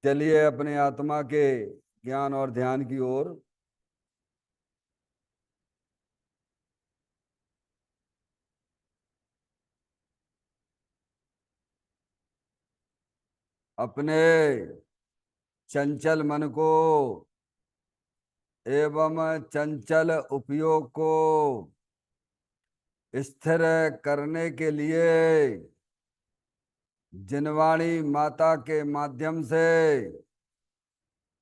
चलिए अपने आत्मा के ज्ञान और ध्यान की ओर। अपने चंचल मन को एवं चंचल उपयोग को स्थिर करने के लिए जिनवाणी माता के माध्यम से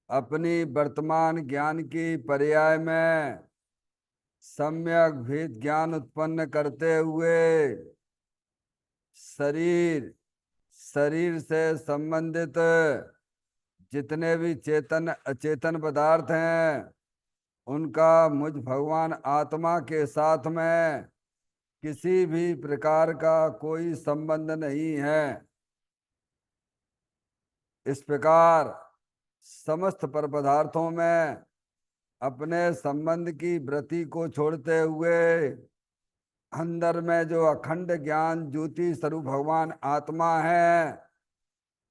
अपनी वर्तमान ज्ञान की पर्याय में सम्यक भेद ज्ञान उत्पन्न करते हुए शरीर शरीर से संबंधित जितने भी चेतन अचेतन पदार्थ हैं उनका मुझ भगवान आत्मा के साथ में किसी भी प्रकार का कोई संबंध नहीं है। इस प्रकार समस्त पर पदार्थों में अपने संबंध की वृत्ति को छोड़ते हुए अंदर में जो अखंड ज्ञान ज्योति स्वरूप भगवान आत्मा है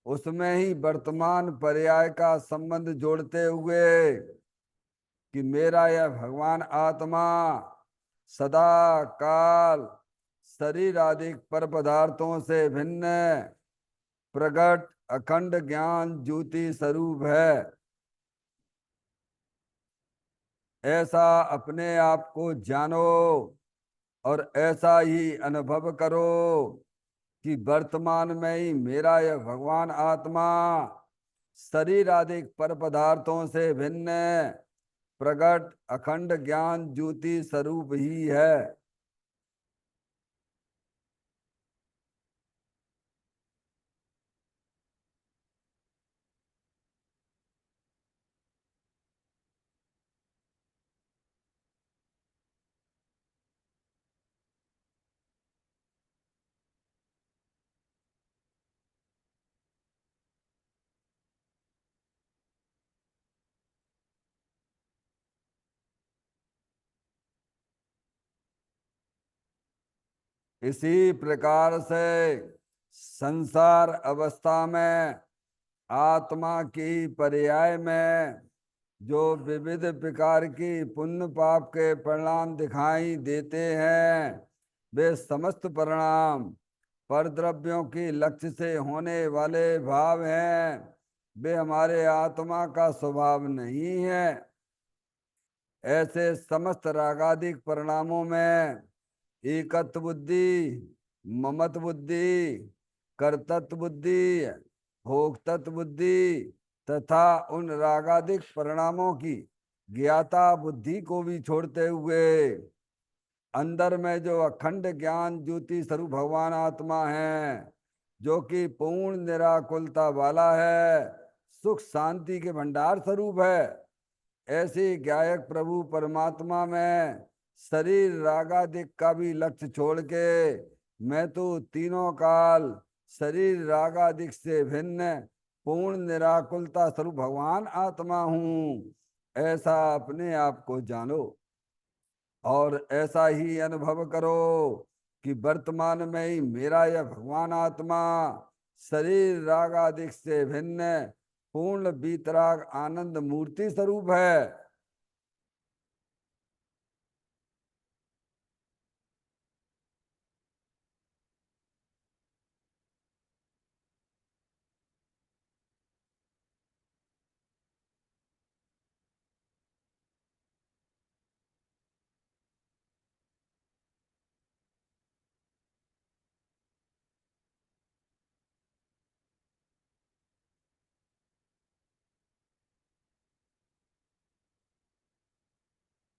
उसमें ही वर्तमान पर्याय का संबंध जोड़ते हुए कि मेरा यह भगवान आत्मा सदा काल शरीर आदि पर पदार्थों से भिन्न प्रगट अखंड ज्ञान ज्योति स्वरूप है। ऐसा अपने आप को जानो और ऐसा ही अनुभव करो कि वर्तमान में ही मेरा यह भगवान आत्मा शरीर आदि पर पदार्थों से भिन्न प्रगट अखंड ज्ञान ज्योति स्वरूप ही है। इसी प्रकार से संसार अवस्था में आत्मा की पर्याय में जो विविध प्रकार की पुण्य पाप के परिणाम दिखाई देते हैं वे समस्त परिणाम पर द्रव्यों की लक्ष्य से होने वाले भाव हैं। वे हमारे आत्मा का स्वभाव नहीं है। ऐसे समस्त रागादिक परिणामों में एकत्व बुद्धि, ममत्व बुद्धि, कर्तृत्व बुद्धि, भोक्तृत्व बुद्धि तथा उन रागादिक परिणामों की ज्ञाता बुद्धि को भी छोड़ते हुए अंदर में जो अखंड ज्ञान ज्योति स्वरूप भगवान आत्मा है जो कि पूर्ण निराकुलता वाला है, सुख शांति के भंडार स्वरूप है, ऐसे गायक प्रभु परमात्मा में शरीर रागादिक का भी लक्ष्य छोड़ के मैं तो तीनों काल शरीर रागादिक से भिन्न पूर्ण निराकुलता स्वरूप भगवान आत्मा हूँ। ऐसा अपने आप को जानो और ऐसा ही अनुभव करो कि वर्तमान में ही मेरा यह भगवान आत्मा शरीर राग आदि से भिन्न पूर्ण बीतराग आनंद मूर्ति स्वरूप है।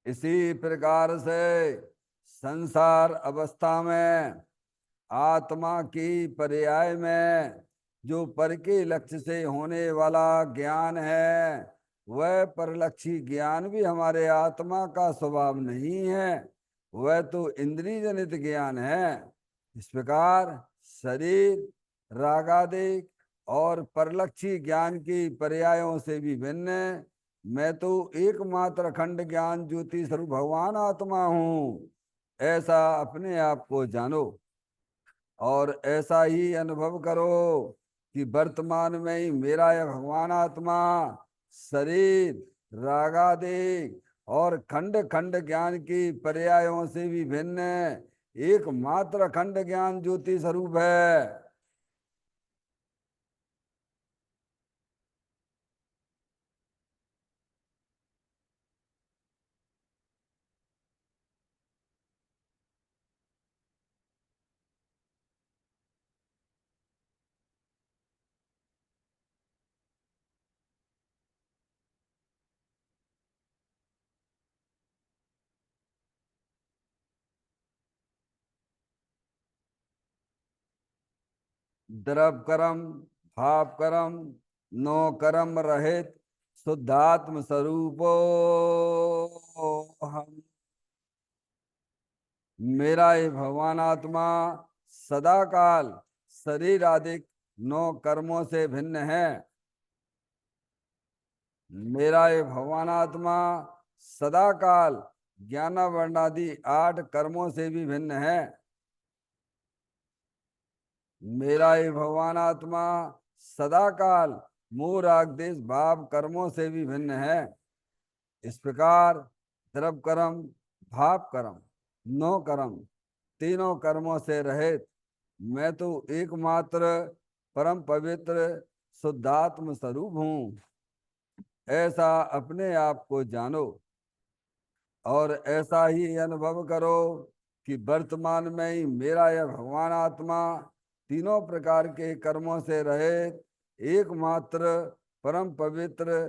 इसी प्रकार से संसार अवस्था में आत्मा की पर्याय में जो पर के लक्ष्य से होने वाला ज्ञान है वह परलक्षी ज्ञान भी हमारे आत्मा का स्वभाव नहीं है, वह तो इंद्रिय जनित ज्ञान है। इस प्रकार शरीर रागादिक और परलक्षी ज्ञान की पर्यायों से भी भिन्न मैं तो एकमात्र अखंड ज्ञान ज्योति स्वरूप भगवान आत्मा हूँ। ऐसा अपने आप को जानो और ऐसा ही अनुभव करो कि वर्तमान में ही मेरा यह भगवान आत्मा शरीर रागादि और खंड खंड ज्ञान की पर्यायों से भी भिन्न एकमात्र खंड ज्ञान ज्योति स्वरूप है। द्रव कर्म भाव कर्म नो कर्म रहित शुद्धात्म स्वरूपो हम। मेरा ये भगवान आत्मा सदा काल शरीर आदि नौ कर्मों से भिन्न है। मेरा ये भगवान आत्मा सदा काल ज्ञान वर्णादि 8 कर्मों से भी भिन्न है। मेरा ये भगवान आत्मा सदा काल मोह राग देश भाव कर्मों से भी भिन्न है। इस प्रकार द्रव कर्म भाव कर्म नौ कर्म तीनों कर्मों से रहित मैं तो एकमात्र परम पवित्र शुद्धात्म स्वरूप हूँ। ऐसा अपने आप को जानो और ऐसा ही अनुभव करो कि वर्तमान में ही मेरा यह भगवान आत्मा तीनों प्रकार के कर्मों से रहित एकमात्र परम पवित्र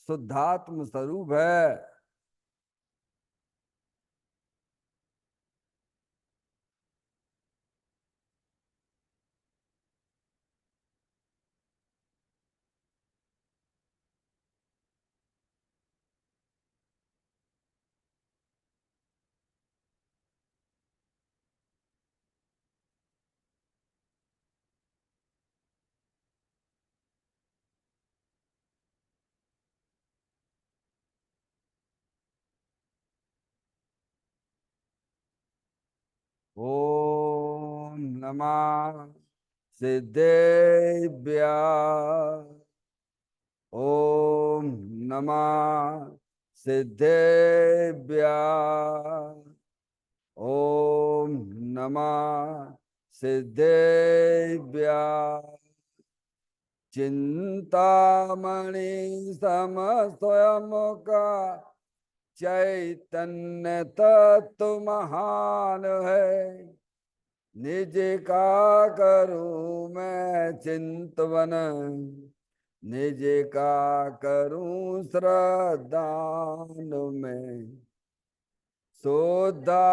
शुद्धात्म स्वरूप है। ओम नमः सिद्धेभ्य। ओम नमः सिद्धेभ्य। ओम नमः सिद्धेभ्य। चिंतामणि सम स्वयं का चैतन्य तत्व महान है। निज का करूं मैं चिंतवन निज का करूं श्रद्धान में। सोदा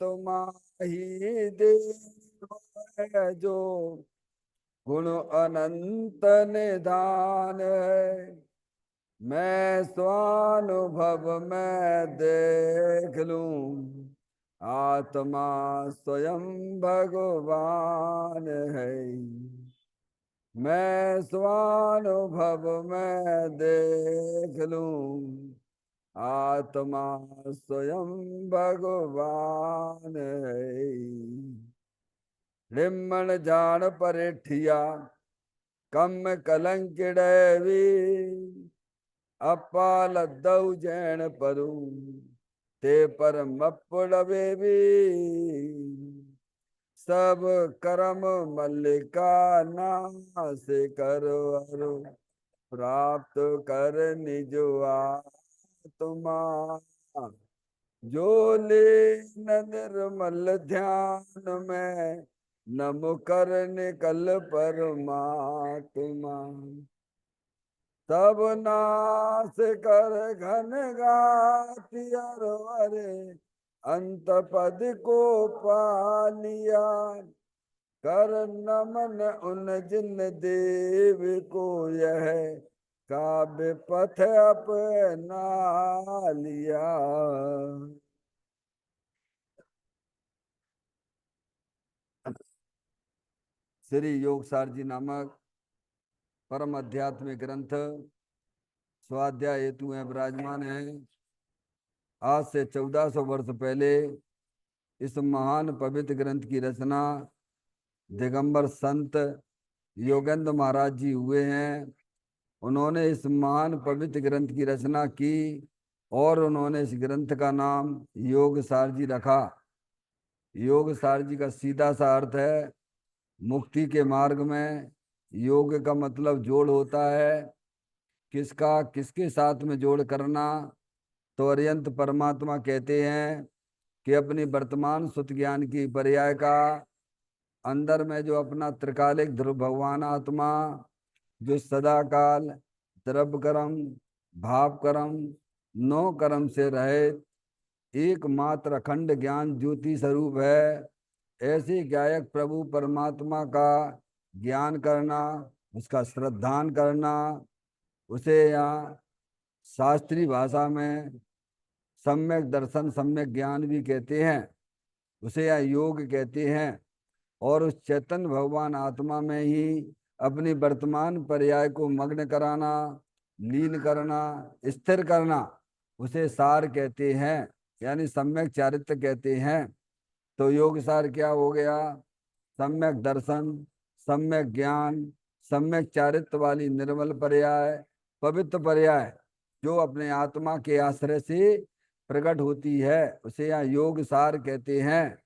तुम्हारी देव है जो गुण अनंत निधान है। मैं स्वानुभव में देख लूं आत्मा स्वयं भगवान है। मैं स्वानुभव में देख लूं आत्मा स्वयं भगवान है। रिमण जान परिठिया कम कलंकिड़वी अपाल दऊ जैन परू ते पर मपड़वे भी। सब कर्म मल्लिका नाश करो अरु प्राप्त कर निजो आत्मा। जो ले निर्मल ध्यान में नम कर निकल परमात्मा। तब नाश कर घन गाति अरे अंत पद को पालिया। कर नमन उन जिन देव को यह काव्य पथ अपना लिया। श्री योगसार जी नामक परम आध्यात्मिक ग्रंथ स्वाध्याय हेतु में विराजमान है। आज से 1400 वर्ष पहले इस महान पवित्र ग्रंथ की रचना दिगंबर संत योगेंद्र महाराज जी हुए हैं। उन्होंने इस महान पवित्र ग्रंथ की रचना की और उन्होंने इस ग्रंथ का नाम योग सार जी रखा। योग सार जी का सीधा सा अर्थ है मुक्ति के मार्ग में। योग का मतलब जोड़ होता है। किसका किसके साथ में जोड़ करना? तो अरिहंत परमात्मा कहते हैं कि अपनी वर्तमान सुत ज्ञान की पर्याय का अंदर में जो अपना त्रिकालिक ध्रुव भगवान आत्मा जो सदा काल द्रव्य कर्म भाव कर्म नौ कर्म से रहित एकमात्र अखंड ज्ञान ज्योति स्वरूप है, ऐसे गायक प्रभु परमात्मा का ज्ञान करना, उसका श्रद्धान करना, उसे यहाँ शास्त्रीय भाषा में सम्यक दर्शन सम्यक ज्ञान भी कहते हैं, उसे यहाँ योग कहते हैं। और उस चैतन्य भगवान आत्मा में ही अपनी वर्तमान पर्याय को मग्न कराना, लीन करना, स्थिर करना, उसे सार कहते हैं, यानी सम्यक चारित्र कहते हैं। तो योग सार क्या हो गया? सम्यक दर्शन, सम्यक ज्ञान, सम्यक चारित्र वाली निर्मल पर्याय, पवित्र पर्याय जो अपने आत्मा के आश्रय से प्रकट होती है, उसे यहाँ योग सार कहते हैं।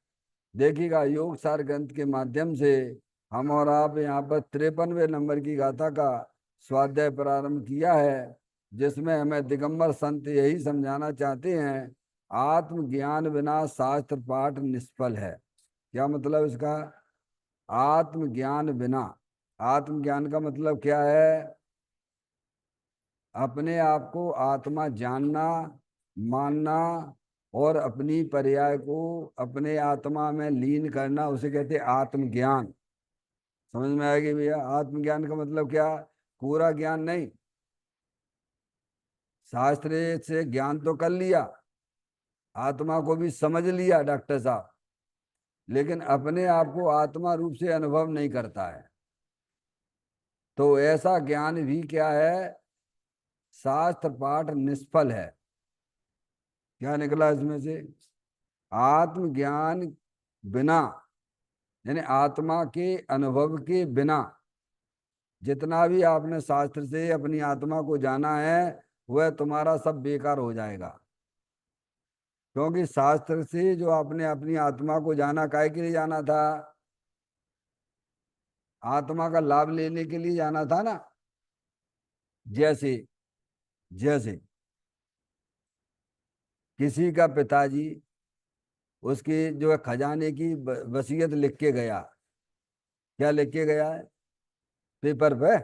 देखिएगा योग सार ग्रंथ के माध्यम से हम और आप यहाँ पर 53वें नंबर की गाथा का स्वाध्याय प्रारंभ किया है, जिसमें हमें दिगंबर संत यही समझाना चाहते हैं आत्मज्ञान बिना शास्त्र पाठ निष्फल है। क्या मतलब इसका? आत्मज्ञान बिना, आत्मज्ञान का मतलब क्या है? अपने आप को आत्मा जानना, मानना और अपनी पर्याय को अपने आत्मा में लीन करना, उसे कहते हैं आत्मज्ञान। समझ में आएगी भैया? आत्मज्ञान का मतलब क्या? पूरा ज्ञान नहीं, शास्त्र से ज्ञान तो कर लिया, आत्मा को भी समझ लिया डॉक्टर साहब, लेकिन अपने आप को आत्मा रूप से अनुभव नहीं करता है। तो ऐसा ज्ञान भी क्या है? शास्त्र पाठ निष्फल है। क्या निकला इसमें से? आत्मज्ञान बिना, यानी आत्मा के अनुभव के बिना जितना भी आपने शास्त्र से अपनी आत्मा को जाना है, वह तुम्हारा सब बेकार हो जाएगा। क्योंकि शास्त्र से जो आपने अपनी आत्मा को जाना, काहे के लिए जाना था? आत्मा का लाभ लेने के लिए जाना था ना। जैसे जैसे किसी का पिताजी उसकी जो है खजाने की वसीयत लिख के गया। क्या लिख के गया है? पेपर पे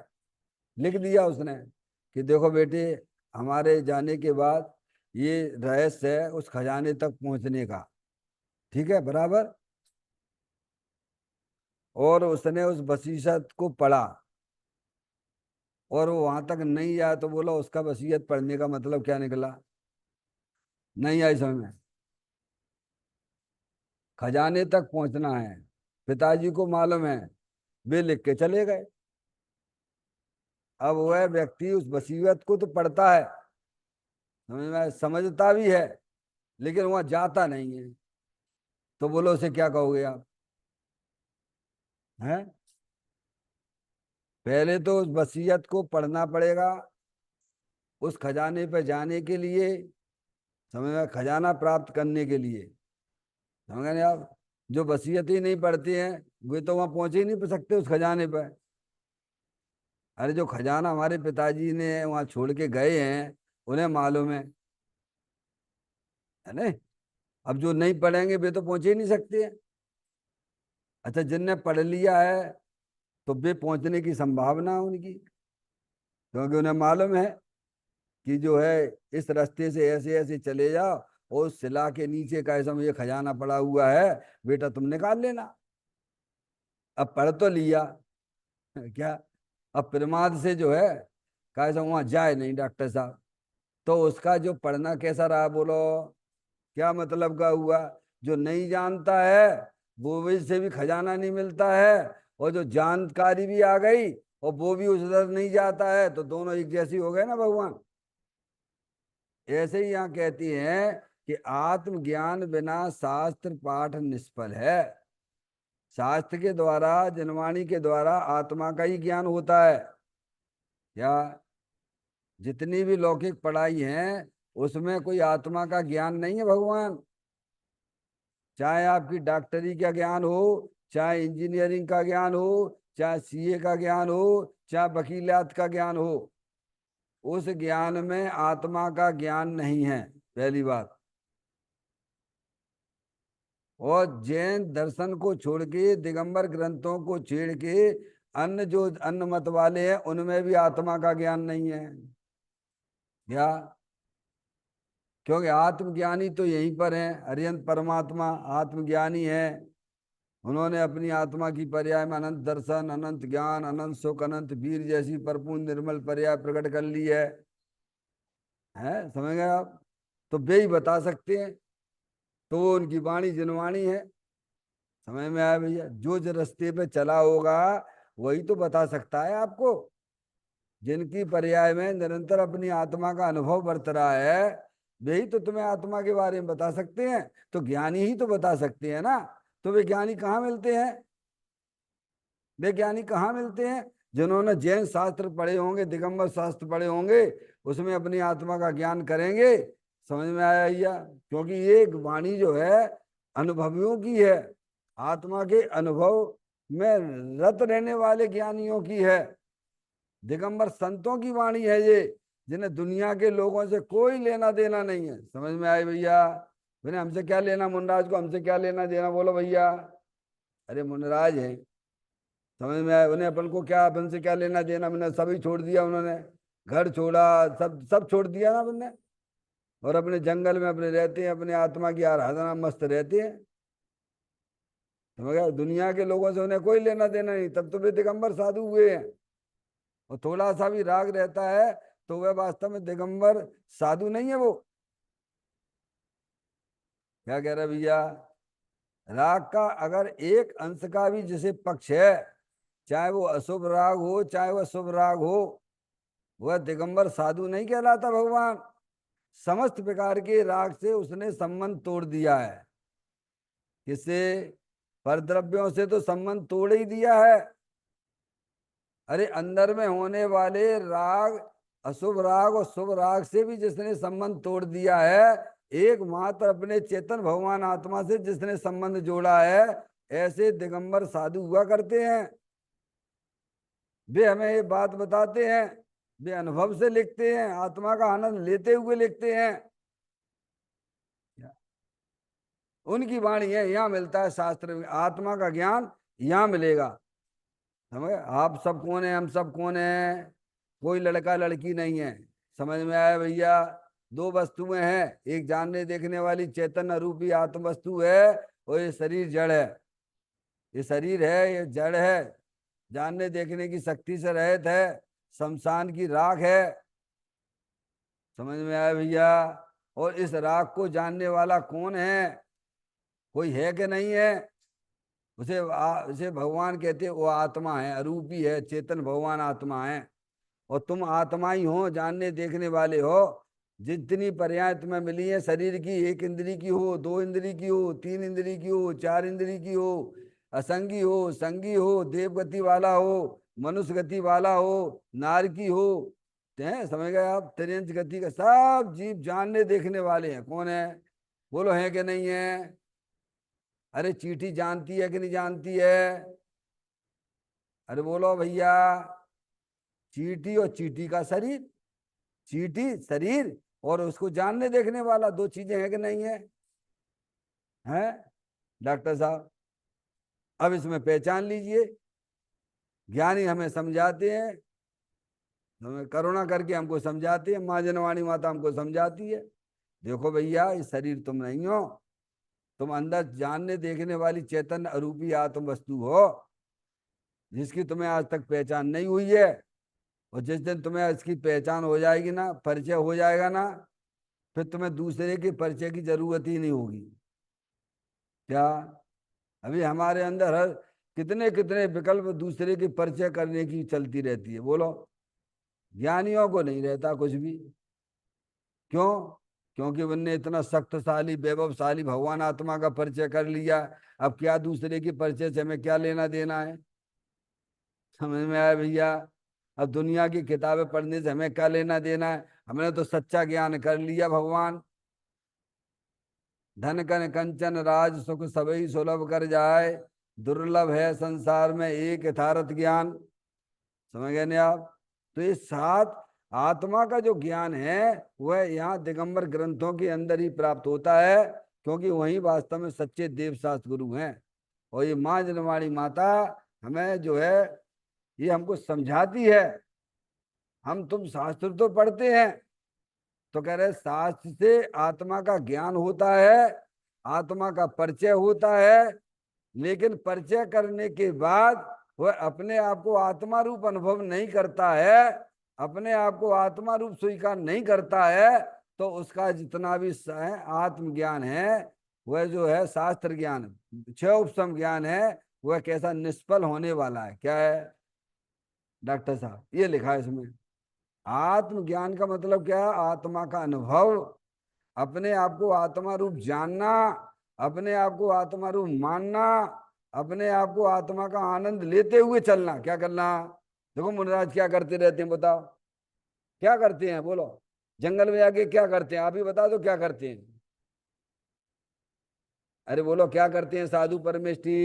लिख दिया उसने कि देखो बेटे, हमारे जाने के बाद ये रहस्य है उस खजाने तक पहुंचने का। ठीक है, बराबर। और उसने उस वसीयत को पढ़ा और वो वहां तक नहीं आया, तो बोला उसका वसीयत पढ़ने का मतलब क्या निकला? नहीं आई समझ में? खजाने तक पहुंचना है, पिताजी को मालूम है, वे लिख के चले गए। अब वह व्यक्ति उस वसीयत को तो पढ़ता है, समझ में समझता भी है, लेकिन वहां जाता नहीं है। तो बोलो उसे क्या कहोगे आप? हैं? पहले तो उस वसीयत को पढ़ना पड़ेगा उस खजाने पर जाने के लिए, समझ में, खजाना प्राप्त करने के लिए। समझ गए आप? जो वसीयत ही नहीं पढ़ते हैं वे तो वहां पहुंच ही नहीं सकते उस खजाने पर। अरे जो खजाना हमारे पिताजी ने वहां छोड़ के गए हैं, उन्हें मालूम है नहीं। अब जो नहीं पढ़ेंगे वे तो पहुंच ही नहीं सकते हैं। अच्छा, जिनने पढ़ लिया है तो वे पहुंचने की संभावना है उनकी, क्योंकि उन्हें मालूम है कि जो है इस रास्ते से ऐसे ऐसे चले जाओ और उस शिला के नीचे का ऐसा ये खजाना पड़ा हुआ है, बेटा तुम निकाल लेना। अब पढ़ तो लिया क्या? अब प्रमाद से जो है कैसा वहां जाए नहीं डॉक्टर साहब। तो उसका जो पढ़ना कैसा रहा बोलो? क्या मतलब का हुआ? जो नहीं जानता है वो भी से भी खजाना नहीं मिलता है, और जो जानकारी भी आ गई और वो भी उधर नहीं जाता है, तो दोनों एक जैसी हो गए ना भगवान। ऐसे ही यहाँ कहती हैं कि आत्मज्ञान बिना शास्त्र पाठ निष्फल है। शास्त्र के द्वारा, जनवाणी के द्वारा आत्मा का ही ज्ञान होता है। या जितनी भी लौकिक पढ़ाई है उसमें कोई आत्मा का ज्ञान नहीं है भगवान। चाहे आपकी डॉक्टरी का ज्ञान हो, चाहे इंजीनियरिंग का ज्ञान हो, चाहे सीए का ज्ञान हो, चाहे वकीलात का ज्ञान हो, उस ज्ञान में आत्मा का ज्ञान नहीं है, पहली बात। और जैन दर्शन को छोड़ के, दिगंबर ग्रंथों को छेड़ के, अन्य जो अन्य मत वाले हैं उनमें भी आत्मा का ज्ञान नहीं है। या क्योंकि आत्मज्ञानी तो यहीं पर है, अरिहंत परमात्मा आत्मज्ञानी है। उन्होंने अपनी आत्मा की पर्याय में अनंत दर्शन, अनंत ज्ञान, अनंत सुख, अनंत वीर जैसी परिपूर्ण निर्मल पर्याय प्रकट कर ली है। समझ गए आप? तो वे ही बता सकते हैं, तो वो उनकी वाणी जनवाणी है। समझ में आया भैया? जो जो रास्ते पे चला होगा वही तो बता सकता है आपको। जिनकी पर्याय में निरंतर अपनी आत्मा का अनुभव बरत रहा है, वे ही तो तुम्हें आत्मा के बारे में बता सकते हैं। तो ज्ञानी ही तो बता सकते हैं ना। तो वे ज्ञानी कहाँ मिलते हैं? वे ज्ञानी कहाँ मिलते हैं? जिन्होंने जैन शास्त्र पढ़े होंगे, दिगंबर शास्त्र पढ़े होंगे, उसमें अपनी आत्मा का ज्ञान करेंगे। समझ में आया भैया? क्योंकि ये वाणी जो है अनुभवियों की है, आत्मा के अनुभव में रत रहने वाले ज्ञानियों की है। दिगंबर संतों की वाणी है ये, जिन्हें दुनिया के लोगों से कोई लेना देना नहीं है। समझ में आए भैया? मैंने हमसे क्या लेना, मुनराज को हमसे क्या लेना देना, बोलो भैया। अरे मुनराज है, समझ में आया? उन्हें अपन को क्या, अपन से क्या लेना देना? मैंने सभी छोड़ दिया, उन्होंने घर छोड़ा, सब सब छोड़ दिया ना अपने, और अपने जंगल में अपने रहते हैं, अपने आत्मा की आराधना मस्त रहते हैं। समझ गया? दुनिया के लोगों से उन्हें कोई लेना देना नहीं, तब तो वे दिगंबर साधु हुए हैं। और थोड़ा सा भी राग रहता है तो वह वास्तव में दिगंबर साधु नहीं है वो। क्या कह रहे भैया? राग का अगर एक अंश का भी जैसे पक्ष है, चाहे वो अशुभ राग हो चाहे वह शुभ राग हो, वह दिगंबर साधु नहीं कहलाता भगवान। समस्त प्रकार के राग से उसने संबंध तोड़ दिया है। किससे? परद्रव्यों से तो संबंध तोड़ ही दिया है। अरे अंदर में होने वाले राग, अशुभ राग और शुभ राग से भी जिसने संबंध तोड़ दिया है, एकमात्र अपने चेतन भगवान आत्मा से जिसने संबंध जोड़ा है, ऐसे दिगंबर साधु हुआ करते हैं। वे हमें ये बात बताते हैं, वे अनुभव से लिखते हैं, आत्मा का आनंद लेते हुए लिखते हैं। उनकी वाणी है, यहाँ मिलता है शास्त्र में आत्मा का ज्ञान, यहाँ मिलेगा। समझ? आप सब कौन है, हम सब कौन है? कोई लड़का लड़की नहीं है। समझ में आया भैया? दो वस्तुएं हैं, एक जानने देखने वाली चैतन्य रूपी आत्म वस्तु है, और ये शरीर जड़ है। ये शरीर है, ये जड़ है, जानने देखने की शक्ति से रहित है, शमशान की राख है। समझ में आया भैया? और इस राख को जानने वाला कौन है? कोई है कि नहीं है? उसे भगवान कहते हैं, वो आत्मा है, अरूपी है, चेतन भगवान आत्मा है। और तुम आत्मा ही हो, जानने देखने वाले हो। जितनी पर्याय तुम्हें मिली है शरीर की, एक इंद्री की हो, दो इंद्री की हो, तीन इंद्री की हो, चार इंद्री की हो, असंगी हो, संगी हो, देवगति वाला हो, मनुष्य गति वाला हो, नार की हो, हैं? समझ गए आप? त्रियंच गति का सब जीव जानने देखने वाले हैं। कौन है? बोलो, है कि नहीं है? अरे चींटी जानती है कि नहीं जानती है? अरे बोलो भैया। चींटी और चींटी का शरीर, चींटी शरीर और उसको जानने देखने वाला, दो चीजें हैं कि नहीं है? हैं डॉक्टर साहब? अब इसमें पहचान लीजिए। ज्ञानी हमें समझाते हैं, हमें करुणा करके हमको समझाती है, माँ जनवाणी माता हमको समझाती है, देखो भैया ये शरीर तुम नहीं हो, तुम अंदर जानने देखने वाली चैतन्य अरूपी आत्म वस्तु हो, जिसकी तुम्हें आज तक पहचान नहीं हुई है। और जिस दिन तुम्हें इसकी पहचान हो जाएगी ना, परिचय हो जाएगा ना, फिर तुम्हें दूसरे के परिचय की जरूरत ही नहीं होगी। क्या? अभी हमारे अंदर हर कितने कितने विकल्प दूसरे के परिचय करने की चलती रहती है। बोलो, ज्ञानियों को नहीं रहता कुछ भी। क्यों? क्योंकि उनने इतना शक्तिशाली वैभवशाली भगवान आत्मा का परिचय कर लिया। अब क्या दूसरे की परिचय से हमें क्या लेना देना है? समझ में आया भैया? अब दुनिया की किताबें पढ़ने से हमें क्या लेना देना है? हमने तो सच्चा ज्ञान कर लिया। भगवान धन कन कंचन राज सुख सबई सुलभ कर जाए, दुर्लभ है संसार में एक यथार्थ ज्ञान। समझ गए नहीं आप? तो ये सात आत्मा का जो ज्ञान है वह यहाँ दिगंबर ग्रंथों के अंदर ही प्राप्त होता है, क्योंकि वही वास्तव में सच्चे देव शास्त्र गुरु हैं। और ये माँ जनवाणी माता हमें जो है ये हमको समझाती है। हम तुम शास्त्र तो पढ़ते हैं, तो कह रहे शास्त्र से आत्मा का ज्ञान होता है, आत्मा का परिचय होता है, लेकिन परिचय करने के बाद वह अपने आप को आत्मा रूप अनुभव नहीं करता है, अपने आप को आत्मा रूप स्वीकार नहीं करता है, तो उसका जितना भी आत्मज्ञान है वह जो है शास्त्र ज्ञान छह उपसम ज्ञान है वह कैसा निष्फल होने वाला है। क्या है डॉक्टर साहब? ये लिखा है इसमें। आत्मज्ञान का मतलब क्या है? आत्मा का अनुभव, अपने आप को आत्मा रूप जानना, अपने आप को आत्मा रूप मानना, अपने आप को आत्मा का आनंद लेते हुए चलना। क्या करना? देखो मुनिराज क्या करते रहते हैं, बताओ क्या करते हैं? बोलो, जंगल में आके क्या करते हैं? आप ही बता दो क्या करते हैं। अरे बोलो क्या करते हैं? साधु परमेष्ठी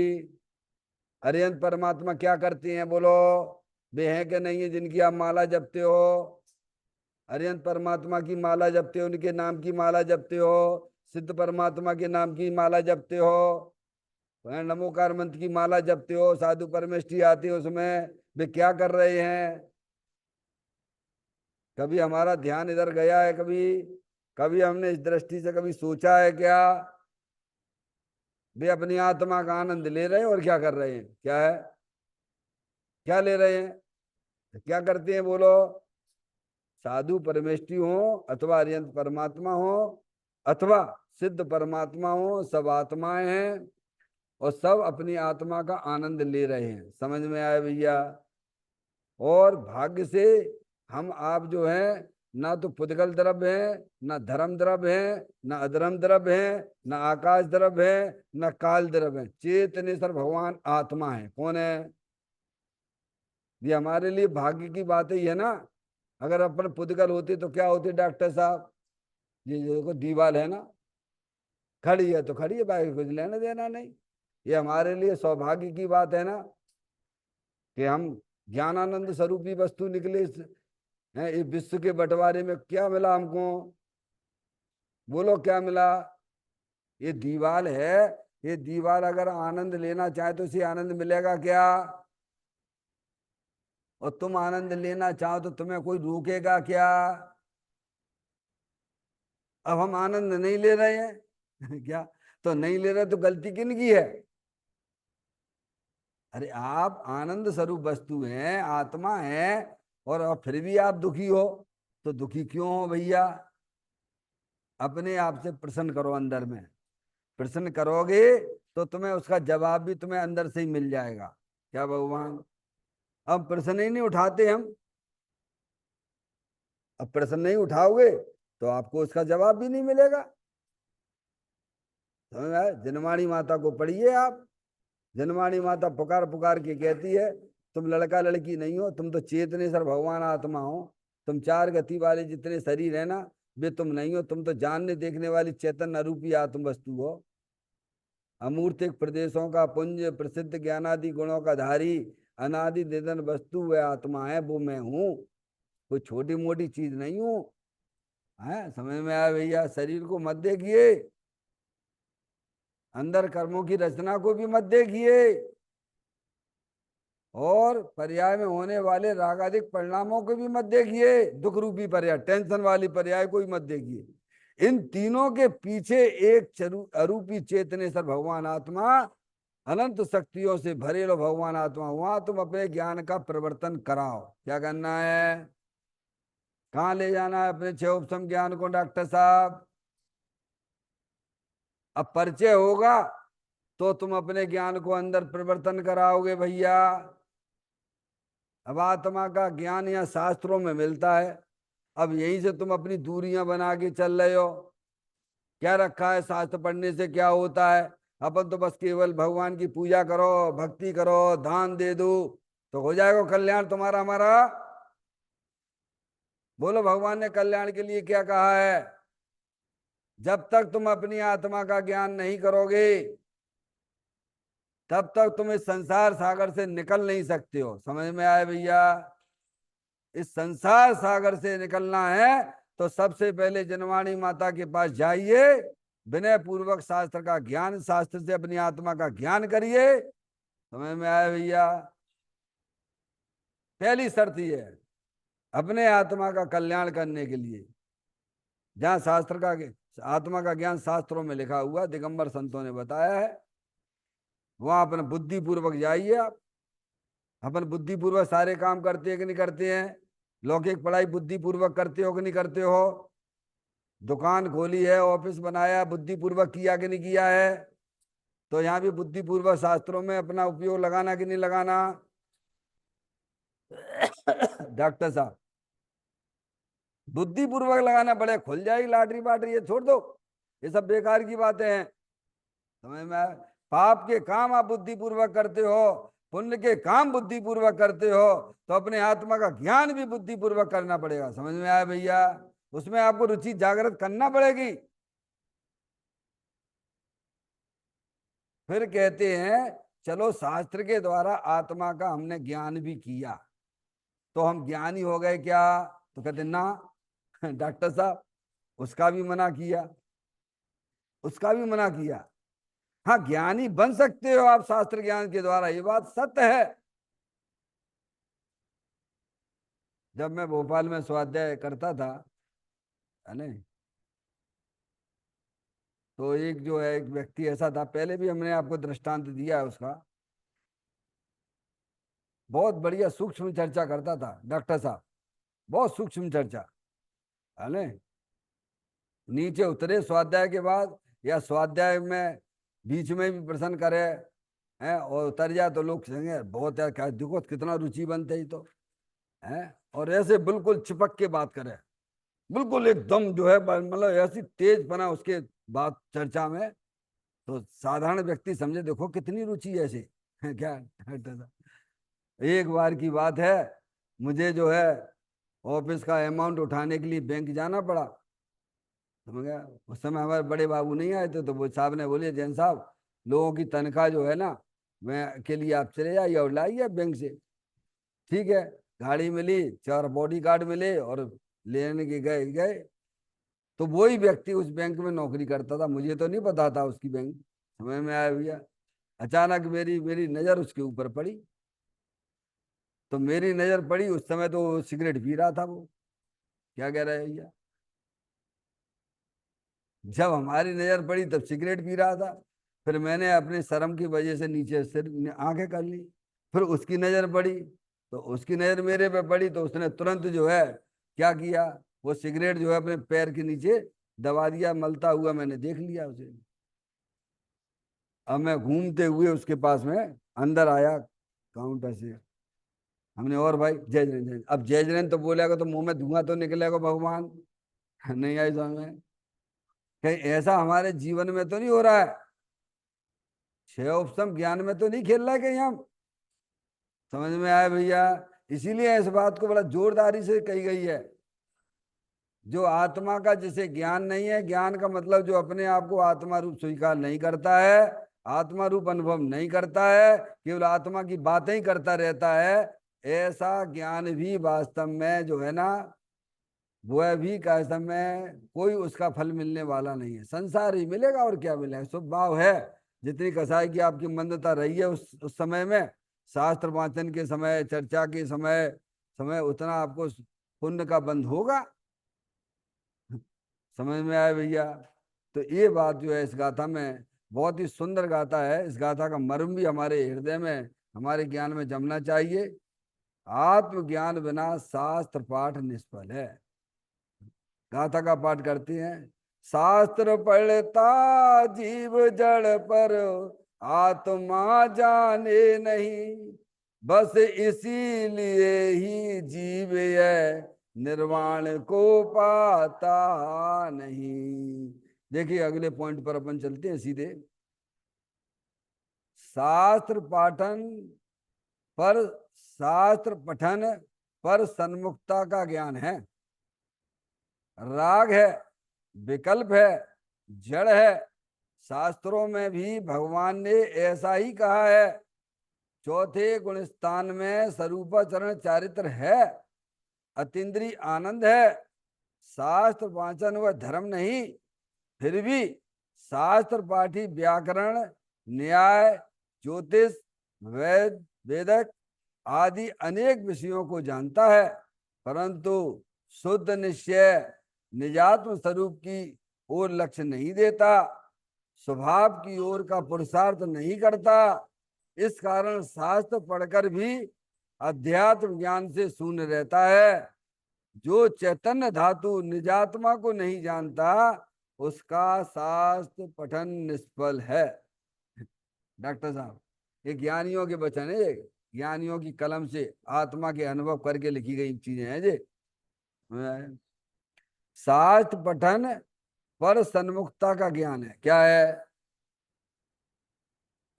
अरिहंत परमात्मा क्या करते हैं? बोलो, वे हैं कि नहीं है जिनकी आप माला जपते हो? अरिहंत परमात्मा की माला जपते हो, उनके नाम की माला जपते हो, सिद्ध परमात्मा के नाम की माला जपते हो, नमोकार मंत्र की माला जपते हो, साधु परमेष्ठी आते हो, उसमें वे क्या कर रहे हैं? कभी हमारा ध्यान इधर गया है? कभी कभी हमने इस दृष्टि से कभी सोचा है क्या? वे अपनी आत्मा का आनंद ले रहे हैं और क्या कर रहे हैं? क्या है? क्या ले रहे हैं? क्या करते हैं? बोलो, साधु परमेष्ठी हो अथवा अरिहंत परमात्मा हो अथवा सिद्ध परमात्मा हो, सब आत्माएं हैं और सब अपनी आत्मा का आनंद ले रहे हैं। समझ में आया भैया? और भाग्य से हम आप जो है ना तो पुद्गल द्रव्य है, ना धर्म द्रव्य है, ना अधर्म द्रव्य है, ना आकाश द्रव्य है, ना काल द्रव्य है। चेतनेश्वर भगवान आत्मा है। कौन है? ये हमारे लिए भाग्य की बात ही है ना। अगर अपन पुद्गल होते तो क्या होते डॉक्टर साहब? ये देखो दीवाल है ना, खड़ी है तो खड़ी है, बाकी कुछ लेना देना नहीं। ये हमारे लिए सौभाग्य की बात है ना कि हम ज्ञानानंद स्वरूपी वस्तु निकले हैं। इस विश्व के बंटवारे में क्या मिला हमको? बोलो क्या मिला? ये दीवाल है। ये दीवाल अगर आनंद लेना चाहे तो इसे आनंद मिलेगा क्या? और तुम आनंद लेना चाहो तो तुम्हें कोई रोकेगा क्या? अब हम आनंद नहीं ले रहे हैं क्या? तो नहीं ले रहे तो गलती किन की है? अरे आप आनंद स्वरूप वस्तु हैं, आत्मा है, और फिर भी आप दुखी हो। तो दुखी क्यों हो भैया? अपने आप से प्रश्न करो, अंदर में प्रश्न करोगे तो तुम्हें उसका जवाब भी तुम्हें अंदर से ही मिल जाएगा। क्या भगवान? अब प्रश्न ही नहीं उठाते हम। अब प्रश्न नहीं उठाओगे तो आपको उसका जवाब भी नहीं मिलेगा। समझ में आया? जनवाणी माता को पढ़िए आप। जनवाणी माता पुकार पुकार के कहती है, तुम लड़का लड़की नहीं हो, तुम तो चेतनेश्वर भगवान आत्मा हो। तुम चार गति वाले जितने शरीर है ना, वे तुम नहीं हो। तुम तो जानने देखने वाली चैतन्य अरूपी आत्म वस्तु हो। अमूर्तिक प्रदेशों का पुंज, प्रसिद्ध ज्ञानादि गुणों का धारी, अनादि निधन वस्तु वह आत्मा है, वो मैं हूँ। कोई छोटी मोटी चीज नहीं हूँ। है समझ में आया भैया? शरीर को मत देखिए, अंदर कर्मों की रचना को भी मत देखिए, और पर्याय में होने वाले रागादिक परिणामों को भी मत देखिए। दुख रूपी पर्याय, टेंशन वाली पर्याय को भी मत देखिए। इन तीनों के पीछे एक अरूपी चेतनेश्वर भगवान आत्मा, अनंत शक्तियों से भरे लो भगवान आत्मा, वहां तुम अपने ज्ञान का प्रवर्तन कराओ। क्या करना है? कहाँ ले जाना है अपने छह उपसम ज्ञान को डॉक्टर साहब? अब परिचय होगा तो तुम अपने ज्ञान को अंदर प्रवर्तन कराओगे भैया। अब आत्मा का ज्ञान या शास्त्रों में मिलता है, अब यहीं से तुम अपनी दूरियां बना के चल रहे हो। क्या रखा है शास्त्र पढ़ने से क्या होता है? अपन तो बस केवल भगवान की पूजा करो, भक्ति करो, दान दे दो तो हो जाएगा कल्याण तुम्हारा हमारा। बोलो भगवान ने कल्याण के लिए क्या कहा है? जब तक तुम अपनी आत्मा का ज्ञान नहीं करोगे तब तक तुम इस संसार सागर से निकल नहीं सकते हो। समझ में आए भैया? इस संसार सागर से निकलना है तो सबसे पहले जनवाणी माता के पास जाइए, विनय पूर्वक शास्त्र का ज्ञान, शास्त्र से अपनी आत्मा का ज्ञान करिए। समझ में आया भैया? पहली शर्त ये है अपने आत्मा का कल्याण करने के लिए। जहां शास्त्र का आत्मा का ज्ञान शास्त्रों में लिखा हुआ, दिगंबर संतों ने बताया है, वहां अपने बुद्धि पूर्वक जाइए आप। अपन बुद्धि पूर्वक सारे काम करते हैं कि नहीं करते हैं? लौकिक पढ़ाई बुद्धि पूर्वक करते हो कि नहीं करते हो? दुकान खोली है, ऑफिस बनाया, बुद्धि पूर्वक किया कि नहीं किया है? तो यहाँ भी बुद्धि पूर्वक शास्त्रों में अपना उपयोग लगाना कि नहीं लगाना? डॉक्टर साहब, बुद्धि पूर्वक लगाना पड़े, खुल जाएगी लॉटरी बाटरी, ये छोड़ दो, ये सब बेकार की बातें हैं। समझ में आया? पाप के काम आप बुद्धि पूर्वक करते हो, पुण्य के काम बुद्धि पूर्वक करते हो, तो अपने आत्मा का ज्ञान भी बुद्धि पूर्वक करना पड़ेगा। समझ में आया भैया? उसमें आपको रुचि जागृत करना पड़ेगी। फिर कहते हैं चलो शास्त्र के द्वारा आत्मा का हमने ज्ञान भी किया तो हम ज्ञानी हो गए क्या? तो कहते ना डॉक्टर साहब, उसका भी मना किया, उसका भी मना किया। हाँ, ज्ञानी बन सकते हो आप शास्त्र ज्ञान के द्वारा, ये बात सत्य है। जब मैं भोपाल में स्वाध्याय करता था, है ना, तो एक जो है एक व्यक्ति ऐसा था, पहले भी हमने आपको दृष्टांत दिया है उसका, बहुत बढ़िया सूक्ष्म चर्चा करता था डॉक्टर साहब, बहुत सूक्ष्म चर्चा, है ना। नीचे उतरे स्वाध्याय के बाद या स्वाध्याय में बीच में भी प्रश्न करे हैं और उतर जाए तो लोग कहेंगे बहुत यार, क्या देखो कितना रुचि बनते ही तो है। और ऐसे बिल्कुल चिपक के बात करे, बिल्कुल एकदम जो है मतलब ऐसी तेज बना उसके बात चर्चा में, तो साधारण व्यक्ति समझे देखो कितनी रुचि ऐसे है क्या। एक बार की बात है, मुझे जो है ऑफिस का अमाउंट उठाने के लिए बैंक जाना पड़ा। समझ गया? उस समय हमारे बड़े बाबू नहीं आए थे, तो वो साहब ने बोले जैन साहब, लोगों की तनख्वाह जो है ना, मैं के लिए आप चले जाइए और लाइए बैंक से। ठीक है, गाड़ी मिली, 4 बॉडी गार्ड मिले और लेने के गए गए तो वही व्यक्ति उस बैंक में नौकरी करता था, मुझे तो नहीं पता था उसकी बैंक। समझ में आया भैया? अचानक मेरी मेरी नजर उसके ऊपर पड़ी, तो मेरी नजर पड़ी उस समय तो सिगरेट पी रहा था वो। क्या कह रहे हैं भैया? जब हमारी नजर पड़ी तब सिगरेट पी रहा था। फिर मैंने अपने शर्म की वजह से नीचे सिर आंखें कर ली। फिर उसकी नजर पड़ी, तो उसकी नजर मेरे पे पड़ी, तो उसने तुरंत जो है क्या किया, वो सिगरेट जो है अपने पैर के नीचे दबा दिया, मलता हुआ मैंने देख लिया उसे। अब मैं घूमते हुए उसके पास में अंदर आया काउंटर से। हमने और भाई जय जैन जय, अब जय जैन तो बोलेगा तो मुंह में धुआं तो निकलेगा भगवान। नहीं आई समझ में? कहीं ऐसा हमारे जीवन में तो नहीं हो रहा है? छह उपसम ज्ञान में तो नहीं खेल रहा है कहीं हम? समझ में आया भैया? इसीलिए इस बात को बड़ा जोरदारी से कही गई है। जो आत्मा का जिसे ज्ञान नहीं है, ज्ञान का मतलब जो अपने आप को आत्मा रूप स्वीकार नहीं करता है, आत्मा रूप अनुभव नहीं करता है, केवल आत्मा की बातें ही करता रहता है, ऐसा ज्ञान भी वास्तव में जो है ना, वह भी का समय कोई उसका फल मिलने वाला नहीं है। संसार ही मिलेगा और क्या मिलेगा। स्वभाव है जितनी कसाई की आपकी मंदता रही है उस समय में, शास्त्र वाचन के समय, चर्चा के समय समय उतना आपको पुण्य का बंध होगा। समझ में आया भैया? तो ये बात जो है इस गाथा में बहुत ही सुंदर गाथा है। इस गाथा का मर्म भी हमारे हृदय में, हमारे ज्ञान में जमना चाहिए। आत्मज्ञान बिना शास्त्र पाठ निष्फल है। गाथा का पाठ करते हैं। शास्त्र पढ़ता जीव जड़ पर आत्मा जाने नहीं, बस इसीलिए ही जीव है निर्वाण को पाता नहीं। देखिए अगले पॉइंट पर अपन चलते हैं सीधे। शास्त्र पाठन पर, शास्त्र पठन पर सन्मुखता का ज्ञान है, राग है, विकल्प है, जड़ है। शास्त्रों में भी भगवान ने ऐसा ही कहा है। चौथे गुण स्थान में स्वरूपाचरण चारित्र है, अतीन्द्रिय आनंद है। शास्त्र वाचन व धर्म नहीं, फिर भी शास्त्र पाठी व्याकरण, न्याय, ज्योतिष, वेदक आदि अनेक विषयों को जानता है, परंतु शुद्ध निश्चय निजात्म स्वरूप की ओर लक्ष्य नहीं देता, स्वभाव की ओर का पुरुषार्थ नहीं करता। इस कारण शास्त्र पढ़कर भी अध्यात्म ज्ञान से शून्य रहता है। जो चैतन्य धातु निजात्मा को नहीं जानता, उसका शास्त्र पठन निष्फल है। डॉक्टर साहब, ये ज्ञानियों के वचन है, ये ज्ञानियों की कलम से आत्मा के अनुभव करके लिखी गई चीजें हैं जी। शास्त्र पठन पर सन्मुखता का ज्ञान है, क्या है?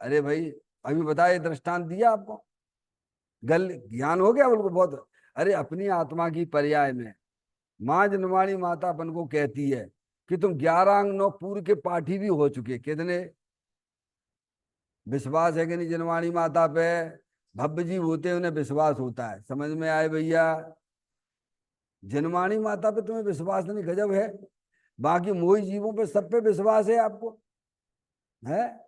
अरे भाई अभी बताए, दृष्टांत दिया आपको, गल ज्ञान हो गया बिल्कुल बहुत। अरे अपनी आत्मा की पर्याय में माँ जनवाणी माता अपन को कहती है कि तुम 11 अंग 9 पूर्व के पाठी भी हो चुके। कितने? विश्वास है कि नहीं जनवाणी माता पे? भव्य जीव होते हैं, उन्हें विश्वास होता है। समझ में आए भैया? जनवाणी माता पे तुम्हें विश्वास नहीं, गजब है। बाकी मोही जीवों पे, सब पे विश्वास है आपको, है?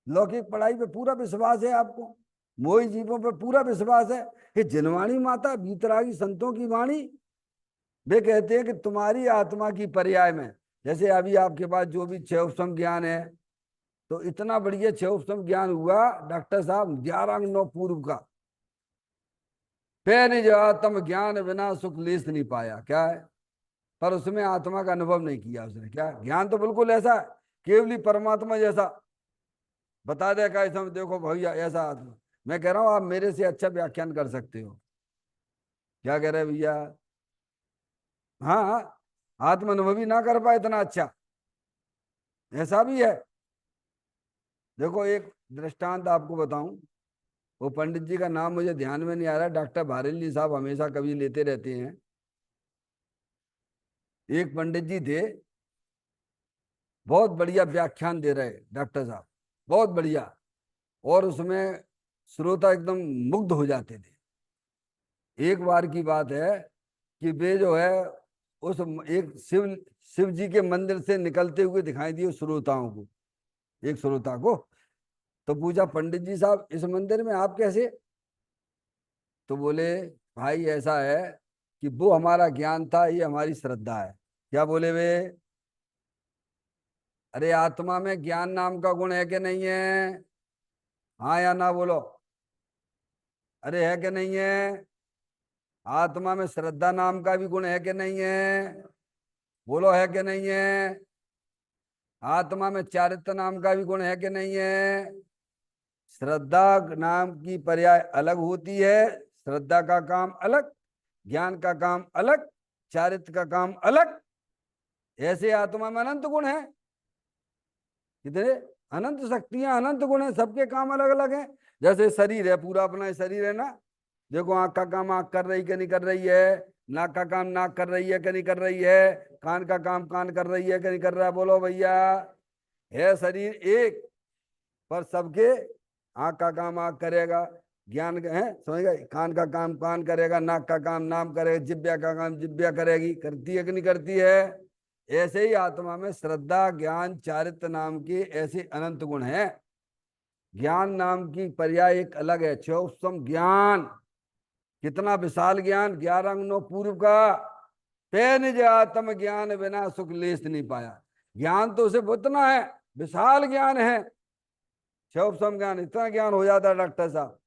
लौकिक पढ़ाई पे पूरा विश्वास है आपको, मोही जीवों पे पूरा विश्वास है। ये जनवाणी माता बीतरागी संतों की वाणी, वे कहते हैं कि तुम्हारी आत्मा की पर्याय में, जैसे अभी आपके पास जो भी छह उपशम ज्ञान है, तो इतना बढ़िया छह उपशम ज्ञान हुआ डॉक्टर साहब, 11 अंग 9 पूर्व का। पे निज आत्म ज्ञान बिना सुख लेस नहीं पाया, क्या है? पर उसमें आत्मा का अनुभव नहीं किया उसने। क्या ज्ञान तो बिल्कुल ऐसा केवली परमात्मा जैसा बता दे का, ऐसा देखो भैया ऐसा आत्मा। मैं कह रहा हूं आप मेरे से अच्छा व्याख्यान कर सकते हो। क्या कह रहे भैया? हाँ हाँ, आत्म अनुभवी ना कर पाए इतना अच्छा, ऐसा भी है। देखो एक दृष्टांत आपको बताऊं, वो पंडित जी का नाम मुझे ध्यान में नहीं आ रहा, डॉक्टर भारली साहब हमेशा कभी लेते रहते हैं। एक पंडित जी थे, बहुत बढ़िया व्याख्यान दे रहे डॉक्टर साहब, बहुत बढ़िया, और उसमें श्रोता एकदम मुग्ध हो जाते थे। एक बार की बात है कि वे जो है उस एक शिव जी के मंदिर से निकलते हुए दिखाई दिए श्रोताओं को, एक श्रोता को। तो पूछा, पंडित जी साहब इस मंदिर में आप कैसे? तो बोले, भाई ऐसा है कि वो हमारा ज्ञान था, ये हमारी श्रद्धा है। क्या बोले वे? अरे आत्मा में ज्ञान नाम का गुण है कि नहीं है? हाँ या ना बोलो। अरे है कि नहीं है? आत्मा में श्रद्धा नाम का भी गुण है कि नहीं है? बोलो है कि नहीं है? आत्मा में चारित्र नाम का भी गुण है कि नहीं है? श्रद्धा नाम की पर्याय अलग होती है, श्रद्धा का काम अलग, ज्ञान का काम अलग, चारित्र का काम अलग। ऐसे आत्मा में अनंत गुण है, कितने अनंत शक्तियां, अनंत गुण है, सबके काम अलग अलग हैं। जैसे शरीर है, पूरा अपना शरीर है ना। देखो आंख का काम आंख कर रही कि नहीं कर रही है, नाक का काम नाक कर रही है कि नहीं कर रही है, कान का काम कान कर रही है कि नहीं कर रहा है? बोलो भैया। है शरीर एक, पर सबके आंख का काम आंख करेगा, ज्ञान है समझ गए, कान का काम कान करेगा, नाक का काम नाम करेगा, जिब्या का काम जिब्या करेगी, करती है कि नहीं करती है? ऐसे ही आत्मा में श्रद्धा ज्ञान चारित्र नाम के ऐसे अनंत गुण हैं। ज्ञान नाम की पर्याय एक अलग है, चौसम ज्ञान, कितना विशाल ज्ञान, 11 अंग 9 पूर्व का। पे निज आत्म ज्ञान बिना सुख लेस नहीं पाया। ज्ञान तो सिर्फ उतना है, विशाल ज्ञान है, चौसम ज्ञान, इतना ज्ञान हो जाता है डॉक्टर साहब।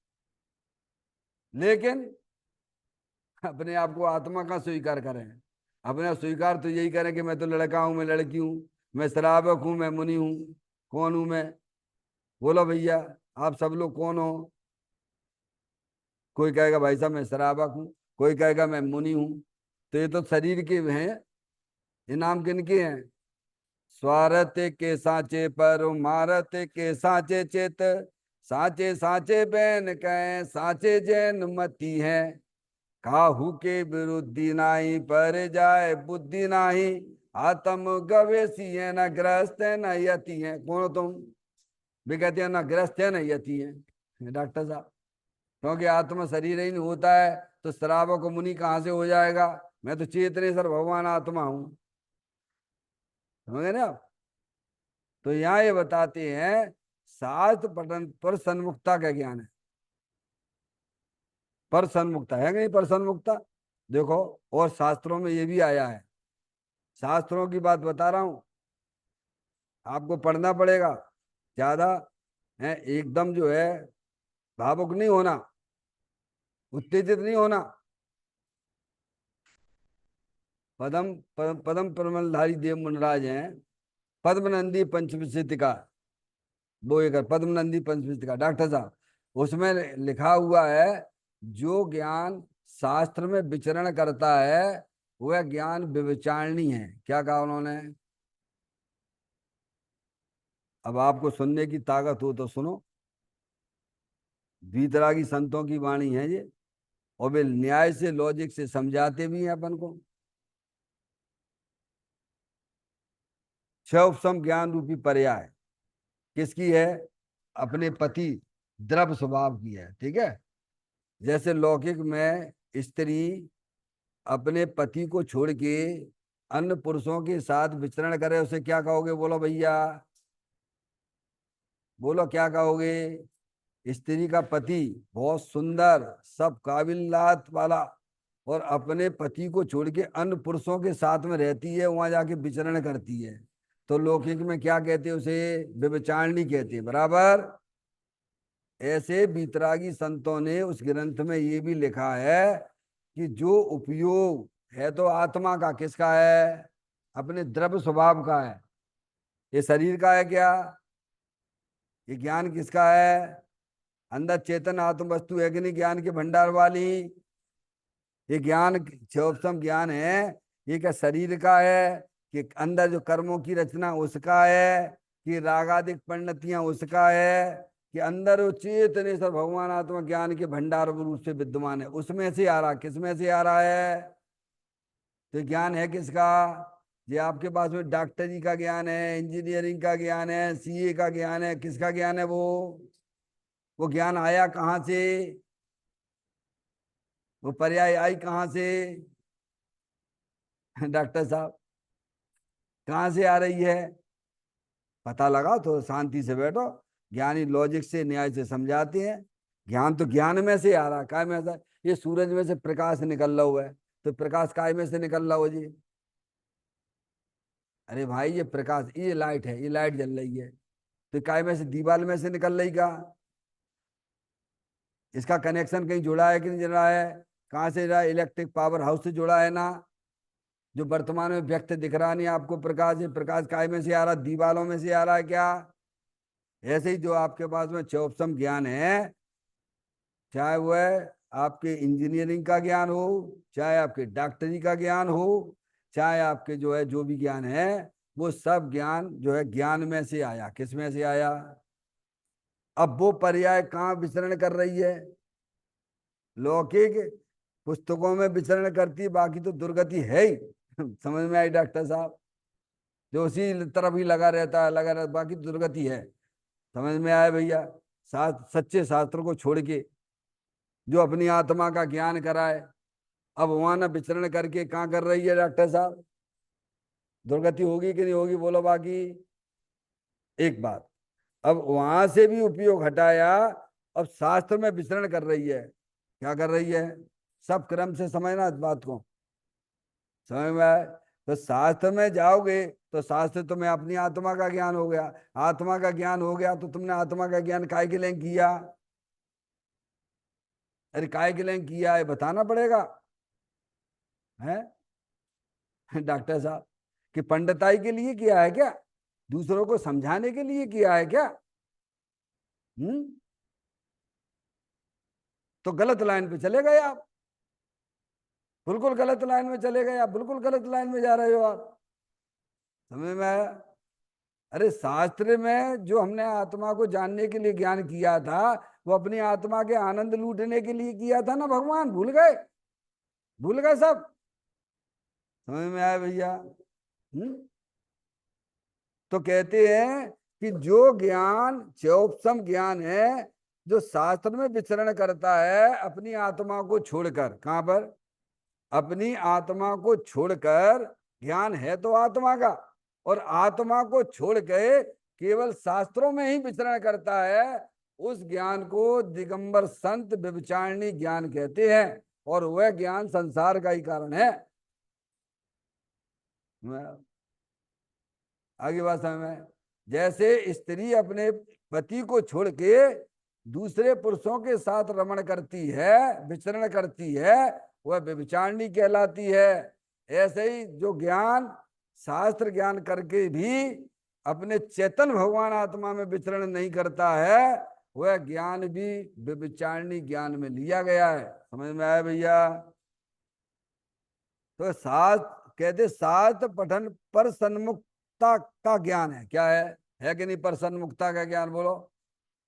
लेकिन अपने आप को आत्मा का स्वीकार करें, अपने स्वीकार तो यही करें कि मैं तो लड़का हूं, मैं लड़की हूं, मैं श्रावक हूं, मैं मुनि हूं। कौन हूं मैं? बोलो भैया, आप सब लोग कौन हो? कोई कहेगा भाई साहब मैं श्रावक हूं, कोई कहेगा मैं मुनि हूं। तो ये तो शरीर के हैं, ये नाम किनके हैं? स्वार्थ के सांचे पर मारत के सांचे चित, सांचे सांचे बैन कहें सांचे जैन मती है, काहू के विरुद्धि नाही पर जाए बुद्धि नाही, आत्म गवेशी है न ग्रस्त है न यति है। कौन हो तुम? भी कहते हैं ना ग्रस्त है ना यति है डॉक्टर साहब, क्योंकि आत्मा शरीर ही नहीं होता है तो श्रावक मुनि कहां से हो जाएगा? मैं तो चेतनेश्वर भगवान आत्मा हूं, समझे ना आप? तो यहाँ ये बताते हैं शास्त्र पठन पर सन्मुखता का ज्ञान है। पर सन्मुखता है कि नहीं? पर सन्मुखता देखो, और शास्त्रों में ये भी आया है। शास्त्रों की बात बता रहा हूं, आपको पढ़ना पड़ेगा ज्यादा है। एकदम जो है भावुक नहीं होना, उत्तेजित नहीं होना। पदम परमलधारी देव मुनराज हैं, पद्मनंदी पंचविंशति का, वो एक पद्मनंदी पंचविंशति का डॉक्टर साहब, उसमें लिखा हुआ है जो ज्ञान शास्त्र में विचरण करता है वह ज्ञान विविचारणी है। क्या कहा उन्होंने? अब आपको सुनने की ताकत हो तो सुनो, वीतरागी संतों की वाणी है ये, और वे न्याय से लॉजिक से समझाते भी हैं अपन को। छह उपसम ज्ञान रूपी पर्याय किसकी है? अपने पति द्रव स्वभाव की है, ठीक है। जैसे लौकिक में स्त्री अपने पति को छोड़ के अन्य पुरुषों के साथ विचरण करे, उसे क्या कहोगे? बोलो भैया, बोलो क्या कहोगे? स्त्री का पति बहुत सुंदर, सब काबिलियत वाला, और अपने पति को छोड़ के अन्य पुरुषों के साथ में रहती है, वहां जाके विचरण करती है, तो लौकिक में क्या कहते हैं? उसे व्यभिचारिणी कहते हैं, बराबर। ऐसे बीतरागी संतों ने उस ग्रंथ में ये भी लिखा है कि जो उपयोग है तो आत्मा का, किसका है? अपने द्रव्य स्वभाव का है। ये शरीर का है क्या? ये ज्ञान किसका है? अंदर चेतन आत्म वस्तु है कि नहीं, ज्ञान के भंडार वाली? ये ज्ञान क्षोभसम ज्ञान है, ये क्या शरीर का है? कि अंदर जो कर्मों की रचना उसका है? कि रागादिक परिणतियां उसका है? कि अंदर वो चेतनेश्वर भगवान आत्मा ज्ञान के भंडार रूप से विद्यमान है, उसमें से आ रहा? किस में से आ रहा है? तो ज्ञान है किसका? ये आपके पास में डॉक्टरी का ज्ञान है, इंजीनियरिंग का ज्ञान है, सीए का ज्ञान है, किसका ज्ञान है वो ज्ञान आया कहाँ से? वो पर्याय आई कहाँ से? डॉक्टर साहब, कहाँ से आ रही है? पता लगा तो शांति से बैठो। ज्ञानी लॉजिक से न्याय से समझाते हैं। ज्ञान तो ज्ञान में से आ रहा, काय में से? ये सूरज में से प्रकाश निकल रहा हुआ है, तो प्रकाश काय में से निकल रहा हो जी? अरे भाई, ये प्रकाश, ये लाइट है, ये लाइट जल रही है, तो काय में से? दीवार में से निकल रही का? इसका कनेक्शन कहीं जुड़ा है कि नहीं जुड़ा है? कहाँ से जुड़ा है? इलेक्ट्रिक पावर हाउस से जुड़ा है ना? जो वर्तमान में व्यक्त दिख रहा नहीं आपको प्रकाश, ये प्रकाश काय में से आ रहा? दीवालों में से आ रहा है क्या? ऐसे ही जो आपके पास में चौपसम ज्ञान है, चाहे वह आपके इंजीनियरिंग का ज्ञान हो, चाहे आपके डॉक्टरी का ज्ञान हो, चाहे आपके जो है जो भी ज्ञान है, वो सब ज्ञान जो है ज्ञान में से आया। किस में से आया? अब वो पर्याय कहाँ विचरण कर रही है? लौकिक पुस्तकों में विचरण करती है, बाकी तो दुर्गति है ही। समझ में आई डॉक्टर साहब? जो उसी तरफ ही लगा रहता है, लगा रहता, बाकी तो दुर्गति है। समझ में आया भैया? सच्चे शास्त्र को छोड़ के जो अपनी आत्मा का ज्ञान कराए, अब वहां ना विचरण करके कहाँ कर रही है डॉक्टर साहब? दुर्गति होगी कि नहीं होगी? बोलो बाकी। एक बात, अब वहां से भी उपयोग हटाया, अब शास्त्र में विचरण कर रही है। क्या कर रही है? सब क्रम से समझना इस बात को, समझ में आए? तो शास्त्र में जाओगे तो शास्त्र तुम्हें अपनी आत्मा का ज्ञान हो गया। आत्मा का ज्ञान हो गया तो तुमने आत्मा का ज्ञान काय के लिए किया? अरे काय के लिए किया है बताना पड़ेगा, है डॉक्टर साहब? कि पंडिताई के लिए किया है क्या? दूसरों को समझाने के लिए किया है क्या? हम्म? तो गलत लाइन पे चले गए आप, बिल्कुल गलत लाइन में चले गए आप, बिल्कुल गलत लाइन में जा रहे हो आप। समझ में आया? अरे शास्त्र में जो हमने आत्मा को जानने के लिए ज्ञान किया था, वो अपनी आत्मा के आनंद लूटने के लिए किया था ना भगवान, भूल गए? भूल गए सब? समझ में आया भैया? तो कहते हैं कि जो ज्ञान चौपसम ज्ञान है, जो शास्त्र में विचरण करता है अपनी आत्मा को छोड़कर, कहां पर? अपनी आत्मा को छोड़कर, ज्ञान है तो आत्मा का, और आत्मा को छोड़ के केवल शास्त्रों में ही विचरण करता है, उस ज्ञान को दिगंबर संत व्यभिचारिणी ज्ञान कहते हैं। और वह ज्ञान संसार का ही कारण है। आगे बात समझ में? जैसे स्त्री अपने पति को छोड़ के दूसरे पुरुषों के साथ रमण करती है, विचरण करती है, वह व्यभिचारिणी कहलाती है। ऐसे ही जो ज्ञान शास्त्र ज्ञान करके भी अपने चेतन भगवान आत्मा में विचरण नहीं करता है, वह ज्ञान भी व्यभिचारिणी ज्ञान में लिया गया है। समझ में आया भैया? तो शास्त्र कहते शास्त्र पठन पर सन्मुखता का ज्ञान है। क्या है कि नहीं? पर सन्मुखता का ज्ञान बोलो।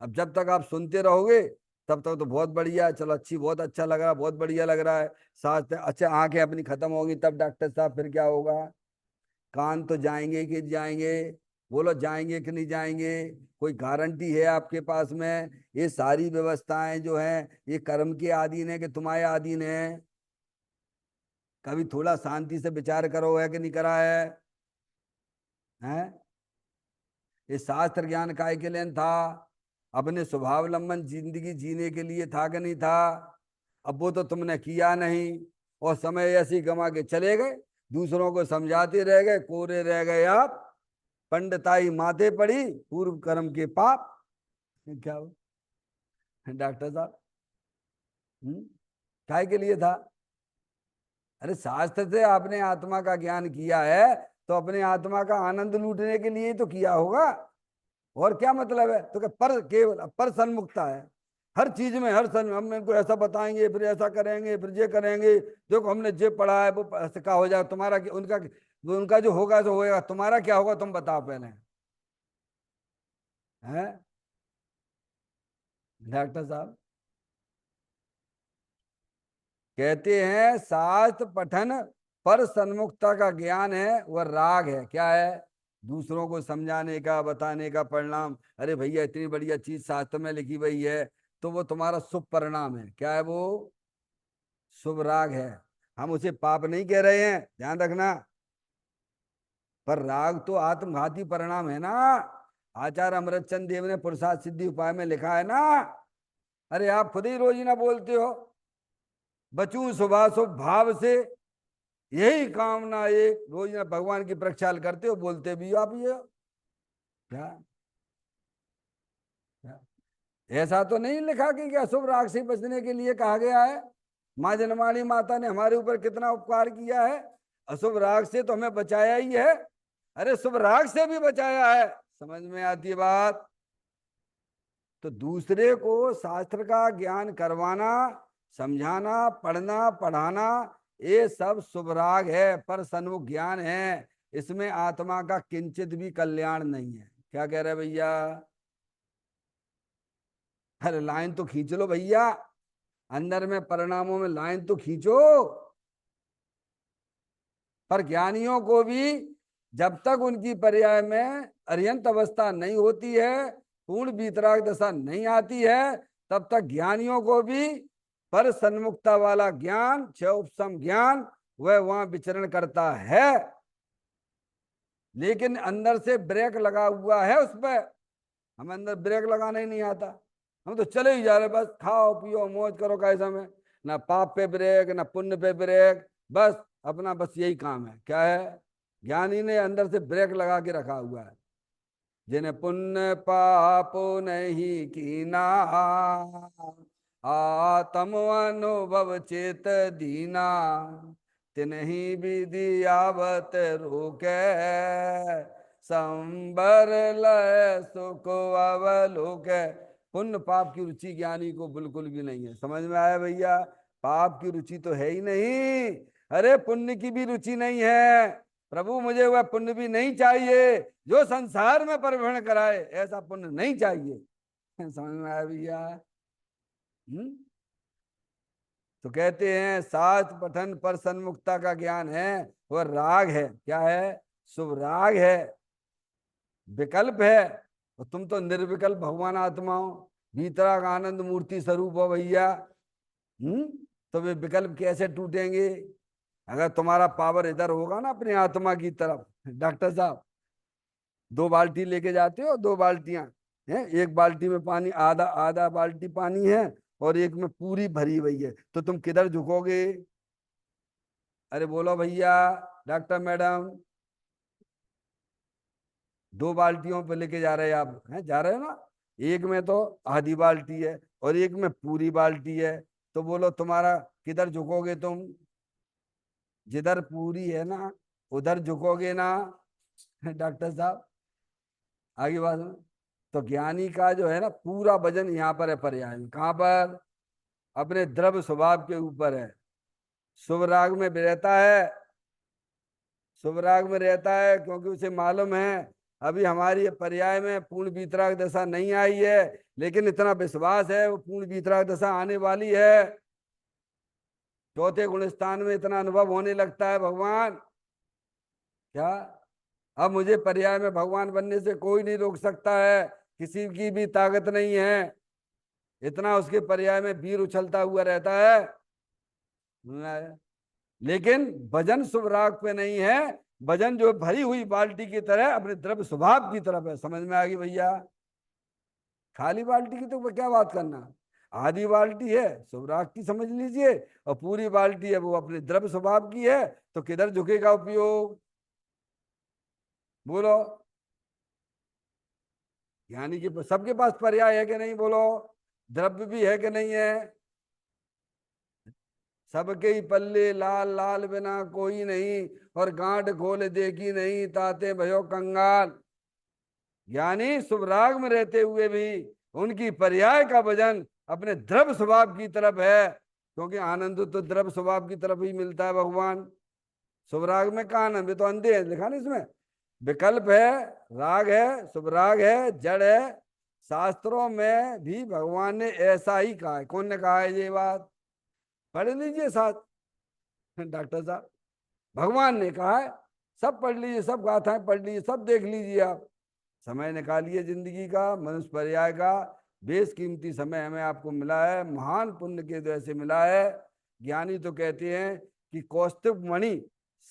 अब जब तक आप सुनते रहोगे तब तक तो बहुत बढ़िया है, चलो अच्छी, बहुत अच्छा लग रहा है, बहुत बढ़िया लग रहा है। शास्त्र अच्छा, आंखें अपनी खत्म होगी तब डॉक्टर साहब फिर क्या होगा? कान तो जाएंगे कि जाएंगे? बोलो, जाएंगे कि नहीं जाएंगे? कोई गारंटी है आपके पास में? ये सारी व्यवस्थाएं जो हैं ये कर्म के अधीन है कि तुम्हारे अधीन है? कभी थोड़ा शांति से विचार करो, है कि नहीं करा है? हैं? ये शास्त्र ज्ञान काय के लिए था? अपने स्वभावलंबन जिंदगी जीने के लिए था कि नहीं था? अब वो तो तुमने किया नहीं, और समय ऐसे गंवा के चले गए, दूसरों को समझाते रह गए, कोरे रह गए आप। पंडिताई माथे पड़ी, पूर्व कर्म के पाप। क्या हो डॉक्टर साहब? काय के लिए था? अरे शास्त्र से आपने आत्मा का ज्ञान किया है तो अपने आत्मा का आनंद लूटने के लिए तो किया होगा। और क्या मतलब है? तो क्या पर केवल पर सन्मुखता है हर चीज में, हर सन हम इनको ऐसा बताएंगे, फिर ऐसा करेंगे, फिर ये करेंगे। देखो हमने जे पढ़ा है वो ऐसे का हो जाए, तुम्हारा उनका उनका जो होगा तो होगा, तुम्हारा क्या होगा तुम बताओ पहले। हैं डॉक्टर साहब? कहते हैं शास्त्र पठन पर सन्मुखता का ज्ञान है, वह राग है। क्या है? दूसरों को समझाने का, बताने का परिणाम। अरे भैया इतनी बढ़िया चीज शास्त्र में लिखी हुई है तो वो तुम्हारा शुभ परिणाम है। क्या है वो? शुभ राग है। हम उसे पाप नहीं कह रहे हैं, ध्यान रखना। पर राग तो आत्मघाती परिणाम है ना। आचार्य अमृतचंद देव ने पुरुषार्थ सिद्धि उपाय में लिखा है ना। अरे आप खुद ही रोज ही ना बोलते हो, बचूं शुभाशुभ भाव से, यही कामना एक रोज ना भगवान की प्रक्षाल करते हो, बोलते भी हो आप ये। क्या, क्या? ऐसा तो नहीं लिखा कि अशुभ राग से बचने के लिए कहा गया है। माँ जनमाणी माता ने हमारे ऊपर कितना उपकार किया है, अशुभ राग से तो हमें बचाया ही है। अरे शुभ राग से भी बचाया है। समझ में आती है बात? तो दूसरे को शास्त्र का ज्ञान करवाना, समझाना, पढ़ना, पढ़ाना, ये सब शुभ राग है, पर सन्मुख ज्ञान है। इसमें आत्मा का किंचित भी कल्याण नहीं है। क्या कह रहे भैया? अरे लाइन तो खींच लो भैया, अंदर में परिणामों में लाइन तो खींचो। पर ज्ञानियों को भी जब तक उनकी पर्याय में अर्यंत अवस्था नहीं होती है, पूर्ण वीतराग दशा नहीं आती है, तब तक ज्ञानियों को भी पर सन्मुखता वाला ज्ञान, उपसम ज्ञान, वह वहां विचरण करता है। लेकिन अंदर से ब्रेक लगा हुआ है उस पर। हमें अंदर ब्रेक लगाना ही नहीं आता, हम तो चले ही जा रहे, बस खाओ पियो मौज करो कैसा में। ना पाप पे ब्रेक, ना पुण्य पे ब्रेक, बस अपना बस यही काम है। क्या है? ज्ञानी ने अंदर से ब्रेक लगा के रखा हुआ है। जिन्हें पुण्य पाप नहीं कीना, आत्म अनुभव चेत दीना, तिन्ही विधि आवत रोके, संबर लय सुख अवलोक। पुण्य पाप की रुचि ज्ञानी को बिल्कुल भी नहीं है। समझ में आया भैया? पाप की रुचि तो है ही नहीं, अरे पुण्य की भी रुचि नहीं है। प्रभु मुझे वह पुण्य भी नहीं चाहिए जो संसार में परिभ्रमण कराए, ऐसा पुण्य नहीं चाहिए। समझ में आया भैया? तो कहते हैं शास्त्र पठन पर सन्मुखता का ज्ञान है, वह राग है। क्या है? शुभ राग है, विकल्प है। और तुम तो निर्विकल्प भगवान आत्मा हो, भीतराग आनंद मूर्ति स्वरूप हो भैया। तो वे विकल्प कैसे टूटेंगे? अगर तुम्हारा पावर इधर होगा ना अपनी आत्मा की तरफ, डॉक्टर साहब 2 बाल्टी लेके जाते हो, 2 बाल्टियां हैं, एक बाल्टी में पानी, आधा आधा बाल्टी पानी है और एक में पूरी भरी हुई है, तो तुम किधर झुकोगे? अरे बोलो भैया, डॉक्टर मैडम। 2 बाल्टियों पे लेके जा रहे हैं आप, हैं जा रहे हो ना? एक में तो आधी बाल्टी है और एक में पूरी बाल्टी है, तो बोलो तुम्हारा किधर झुकोगे तुम? जिधर पूरी है ना उधर झुकोगे ना? डॉक्टर साहब आगे बात में। तो ज्ञानी का जो है ना पूरा वजन यहाँ पर है पर्याय में। कहाँ पर? अपने द्रव्य स्वभाव के ऊपर है। शुभ राग में भी रहता है, शुभ राग में रहता है, क्योंकि उसे मालूम है अभी हमारी पर्याय में पूर्ण वीतराग दशा नहीं आई है, लेकिन इतना विश्वास है वो पूर्ण वीतराग दशा आने वाली है। चौथे गुण स्थान में इतना अनुभव होने लगता है भगवान क्या, अब मुझे पर्याय में भगवान बनने से कोई नहीं रोक सकता है, किसी की भी ताकत नहीं है। इतना उसके पर्याय में वीर उछलता हुआ रहता है। लेकिन वजन शुभ राग पे नहीं है, वजन जो भरी हुई बाल्टी की तरह अपने द्रव्य स्वभाव की तरफ है। समझ में आ गई भैया? खाली बाल्टी की तो क्या बात करना, आधी बाल्टी है शुभ राग की समझ लीजिए, और पूरी बाल्टी है वो अपने द्रव्य स्वभाव की है, तो किधर झुकेगा उपयोग? बोलो। यानी कि सबके पास पर्याय है कि नहीं? बोलो। द्रव्य भी है कि नहीं है? सबके ही पल्ले लाल लाल बिना कोई नहीं, और गांठ खोल देखी नहीं ताते भयो कंगाल। यानी शुभ राग में रहते हुए भी उनकी पर्याय का वजन अपने द्रव्य स्वभाव की तरफ है, क्योंकि आनंद तो द्रव्य स्वभाव की तरफ ही मिलता है भगवान। शुभ राग में कहा आनंद, तो अंधे है लिखा नहीं इसमें, विकल्प है, राग है, शुभ राग है, जड़ है। शास्त्रों में भी भगवान ने ऐसा ही कहा है। कौन ने कहा है ये बात? पढ़ लीजिए साथ डॉक्टर साहब, भगवान ने कहा है, सब पढ़ लीजिए, सब गाथाएं पढ़ लीजिए, सब देख लीजिए आप। समय निकालिए जिंदगी का, मनुष्य पर्याय का बेशकीमती समय हमें आपको मिला है, महान पुण्य के द्वारा से मिला है। ज्ञानी तो कहते हैं कि कौस्तुभ मणि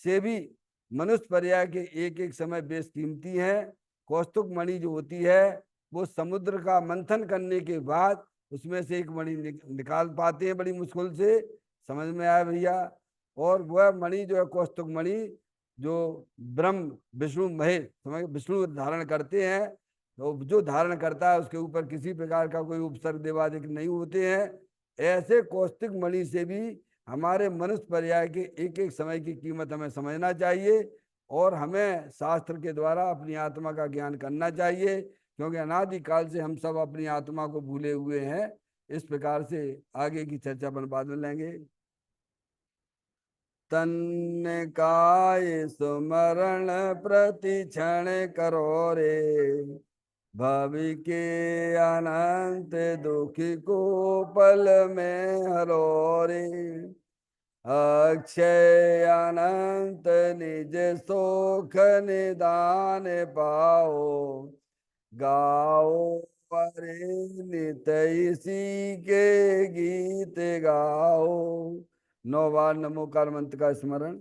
से भी मनुष्य पर्याय के एक एक समय बेशकीमती है। कौस्तुभ मणि जो होती है वो समुद्र का मंथन करने के बाद उसमें से एक मणि निकाल पाते हैं बड़ी मुश्किल से। समझ में आया भैया? और वह मणि जो है कौस्तुभ मणि, जो ब्रह्म विष्णु महेश समझ विष्णु धारण करते हैं, तो जो धारण करता है उसके ऊपर किसी प्रकार का कोई उपसर्ग देवादिक नहीं होते हैं। ऐसे कौस्तुभ मणि से भी हमारे मनुष्य पर्याय के एक एक समय की कीमत हमें समझना चाहिए, और हमें शास्त्र के द्वारा अपनी आत्मा का ज्ञान करना चाहिए, क्योंकि अनादिकाल से हम सब अपनी आत्मा को भूले हुए हैं। इस प्रकार से आगे की चर्चा अपन बाद में लेंगे। तन काय सुमरण प्रति क्षण करो रे, भवि के अनंत दुखी को पल में हरो रे। अक्षय अनंत निज सुख निदान पाओ, गाओ परे नित इसी के गीत गाओ। 9 बार नमो काल मंत्र का स्मरण।